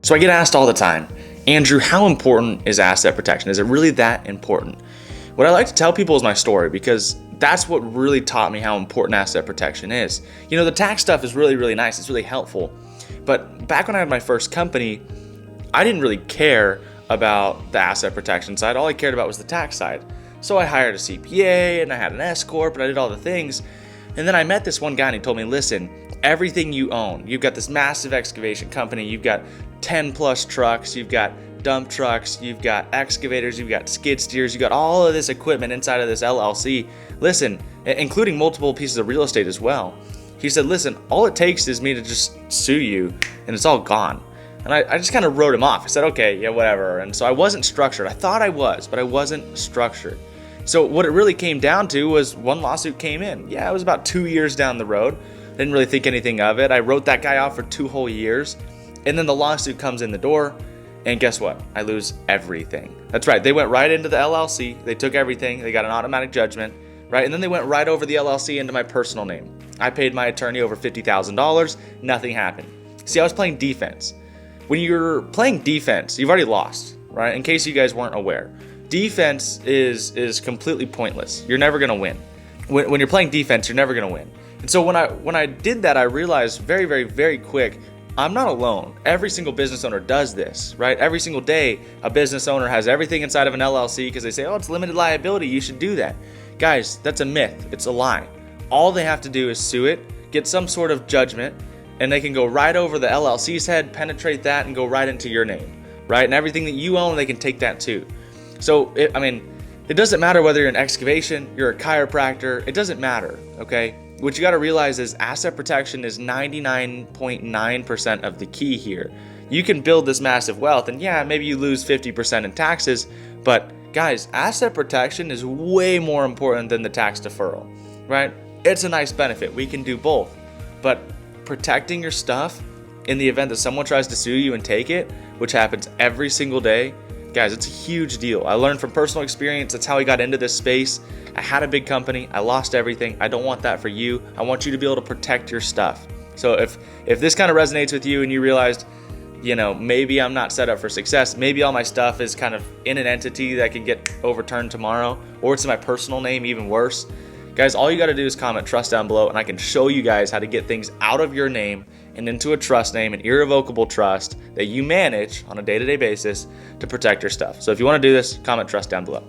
So I get asked all the time, Andrew, how important is asset protection? Is it really that important? What I like to tell people is my story, because that's what really taught me how important asset protection is. You know, the tax stuff is really, really nice. It's really helpful. But back when I had my first company, I didn't really care about the asset protection side. All I cared about was the tax side. So I hired a CPA and I had an S Corp and I did all the things. And then I met this one guy and he told me, listen, everything you own, you've got this massive excavation company, you've got 10 plus trucks, you've got dump trucks, you've got excavators, you've got skid steers, you've got all of this equipment inside of this LLC. Listen, including multiple pieces of real estate as well. He said, listen, all it takes is me to just sue you and it's all gone. And I just kind of wrote him off. I said, okay, yeah, whatever. And so I wasn't structured. I thought I was, but I wasn't structured. So what it really came down to was one lawsuit came in. Yeah, it was about 2 years down the road. Didn't really think anything of it. I wrote that guy off for 2 whole years. And then the lawsuit comes in the door. And guess what? I lose everything. That's right. They went right into the LLC. They took everything. They got an automatic judgment, right? And then they went right over the LLC into my personal name. I paid my attorney over $50,000. Nothing happened. See, I was playing defense. When you're playing defense, you've already lost, right? In case you guys weren't aware. Defense is completely pointless. You're never going to win. When you're playing defense, you're never going to win. And so when I did that, I realized very, very, very quick, I'm not alone. Every single business owner does this, right? Every single day, a business owner has everything inside of an LLC because they say, oh, it's limited liability. You should do that. Guys, that's a myth. It's a lie. All they have to do is sue it, get some sort of judgment, and they can go right over the LLC's head, penetrate that, and go right into your name, right? And everything that you own, they can take that too. So, it doesn't matter whether you're an excavation, you're a chiropractor, it doesn't matter, okay? What you gotta realize is asset protection is 99.9% of the key here. You can build this massive wealth, and yeah, maybe you lose 50% in taxes, but guys, asset protection is way more important than the tax deferral, right? It's a nice benefit. We can do both, but protecting your stuff in the event that someone tries to sue you and take it, which happens every single day, guys, it's a huge deal. I learned from personal experience. That's how I got into this space. I had a big company. I lost everything. I don't want that for you. I want you to be able to protect your stuff. So if this kind of resonates with you and you realized, maybe I'm not set up for success, maybe all my stuff is kind of in an entity that can get overturned tomorrow, or it's in my personal name, even worse. Guys, all you got to do is comment trust down below, and I can show you guys how to get things out of your name and into a trust name, an irrevocable trust that you manage on a day-to-day basis to protect your stuff. So if you want to do this, comment trust down below.